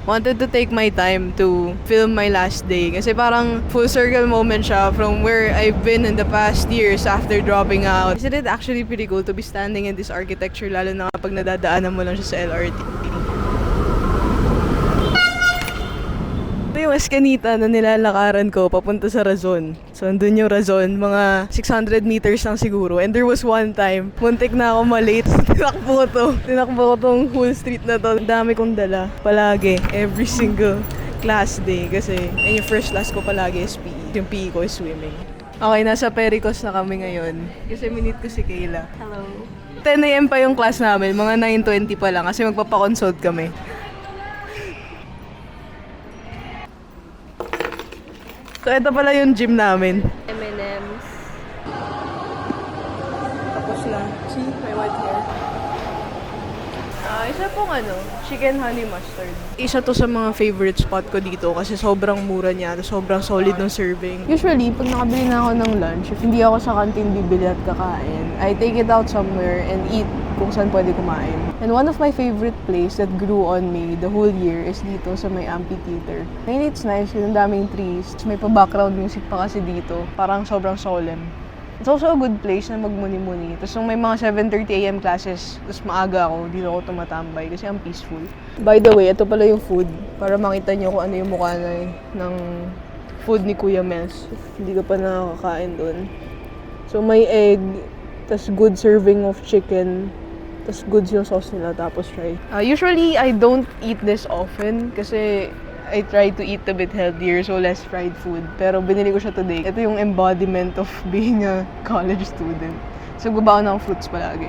wanted to take my time to film my last day. Kasi parang full circle moment siya from where I've been in the past years after dropping out. Isn't it actually pretty cool to be standing in this architecture, lalo na kapag nadadaanan mo lang siya sa LRT? Ito yung Escanita na nilalakaran ko papunta sa Razon. So, andun yung Razon, mga 600 meters lang siguro. And there was one time, muntik na ako malate. Tinakbo ko tong whole street na to. Ang dami kong dala, palagi, every single class day. Kasi, and yung first class ko palagi is PE. Yung PE ko is swimming. Okay, nasa Pericos na kami ngayon. Kasi minute ko si Kayla. Hello. 10 a.m. pa yung class namin, mga 9:20 pa lang kasi magpapakonsult kami. So, ito pala yung gym namin. M&M's. Tapos lang. See? My white hair. Isa pong chicken honey mustard. Isa to sa mga favorite spot ko dito kasi sobrang mura niya, sobrang solid ng serving. Usually, pag nakabili na ako ng lunch, if hindi ako sa canteen bibili at kakain, I take it out somewhere and eat kung saan pwede kumain. And one of my favorite place that grew on me the whole year is dito sa may amphitheater. And it's nice, yung daming trees. May pa-background music pa kasi dito. Parang sobrang solemn. It's also a good place na magmuni-muni. Tapos nung may mga 7:30 a.m. classes, tapos maaga ako, dito ako tumatambay kasi ang peaceful. By the way, ito pala yung food. Para makita nyo kung ano yung mukha ng food ni Kuya Mels. Hindi ka pa nakakain doon. So may egg, tapos good serving of chicken, tapos goods yung sauce nila, tapos fry. Usually, I don't eat this often kasi I try to eat a bit healthier, so less fried food. Pero binili ko siya today. Ito yung embodiment of being a college student. So, gubaon ng fruits palagi.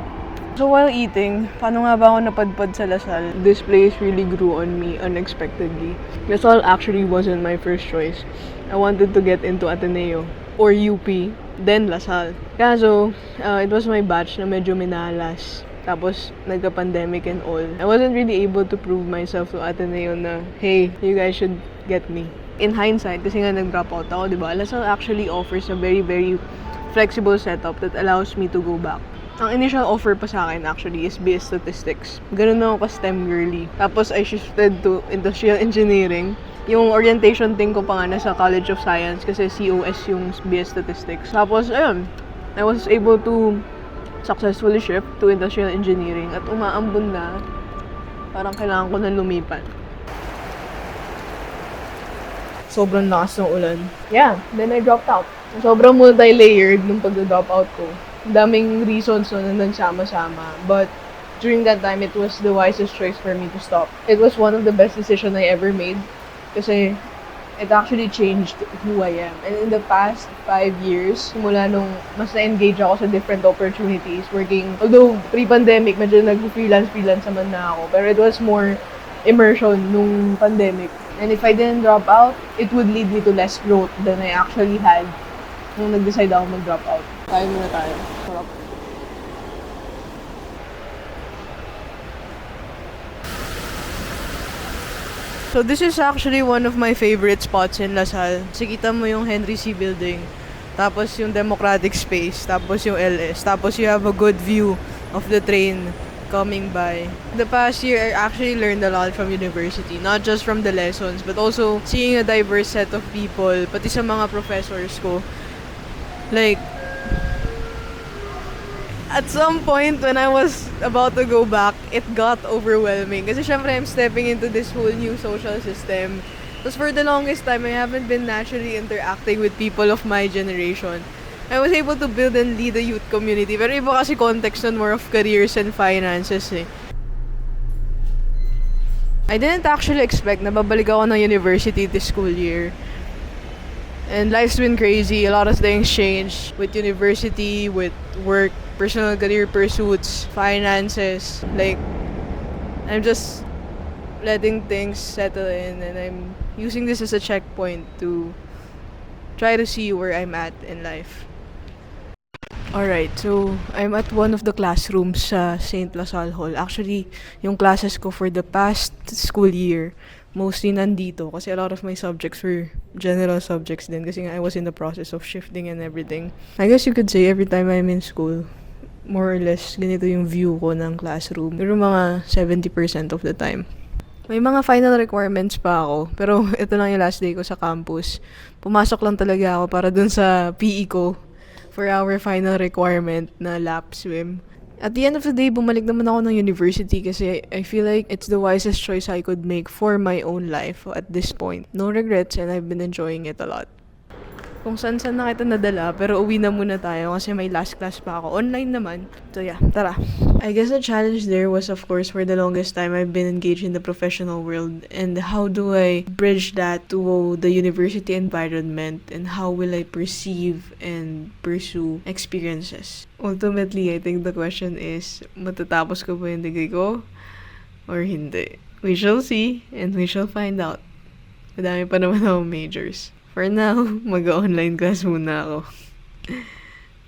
So, while eating, paano nga ba ako napadpad sa Lasal? This place really grew on me unexpectedly. Lasal actually wasn't my first choice. I wanted to get into Ateneo or UP, then Lasal. Kaso, it was my batch na medyo minalas. Tapos, nagka-pandemic and all. I wasn't really able to prove myself to Ateneo na, hey, you guys should get me. In hindsight, kasi nga nag-drop out ako, di ba? Lasal actually offers a very, very flexible setup that allows me to go back. Ang initial offer pa sa akin actually is BS Statistics. Ganun ako ka-STEM girly. Tapos, I shifted to Industrial Engineering. Yung orientation thing ko pa nga nasa College of Science kasi COS yung BS Statistics. Tapos, ayun, I was able to successfully shift to Industrial Engineering at umaambon na parang kailangan ko na lumipat. Sobrang lakas ng ulan. Yeah, then I dropped out. Sobrang multi-layered nung pag-drop out ko. Daming reasons na nagsama-sama. But during that time, it was the wisest choice for me to stop. It was one of the best decisions I ever made kasi it actually changed who I am. And in the past 5 years, mula nung mas na-engage ako sa different opportunities, working, although pre-pandemic, medyo nag-freelance naman na ako, pero it was more immersion nung pandemic. And if I didn't drop out, it would lead me to less growth than I actually had nung nag-decide ako mag-drop out. Kaya muna tayo. Sarap. So this is actually one of my favorite spots in Lasal. Kasi kita mo yung Henry C. Building, tapos yung Democratic Space, tapos yung LS, tapos you have a good view of the train coming by. The past year, I actually learned a lot from university. Not just from the lessons, but also seeing a diverse set of people, pati sa mga professors ko. Like, at some point, when I was about to go back, it got overwhelming. Kasi syempre, I'm stepping into this whole new social system. Because for the longest time, I haven't been naturally interacting with people of my generation. I was able to build and lead a youth community. Pero iba kasi context nun, more of careers and finances eh. I didn't actually expect na babalik ako ng university this school year. And life's been crazy. A lot of things changed with university, with work, personal career pursuits, finances. Like, I'm just letting things settle in and I'm using this as a checkpoint to try to see where I'm at in life. Alright, so I'm at one of the classrooms sa St. Lasal Hall. Actually, yung classes ko for the past school year, mostly nandito kasi a lot of my subjects were general subjects din kasi I was in the process of shifting and everything. I guess you could say every time I'm in school, more or less, ganito yung view ko ng classroom. Pero mga 70% of the time. May mga final requirements pa ako, pero ito lang yung last day ko sa campus. Pumasok lang talaga ako para dun sa PE ko for our final requirement na lap swim. At the end of the day, bumalik naman ako ng university kasi I feel like it's the wisest choice I could make for my own life at this point. No regrets and I've been enjoying it a lot. Kung saan-saan na kita nadala, pero uwi na muna tayo kasi may last class pa ako. Online naman. So yeah, tara. I guess the challenge there was, of course, for the longest time I've been engaged in the professional world, and how do I bridge that to the university environment, and how will I perceive and pursue experiences? Ultimately, I think the question is, matatapos ko ba yung degree ko or hindi? We shall see and we shall find out. Madami pa naman ako majors. For now, mag-online class muna ako.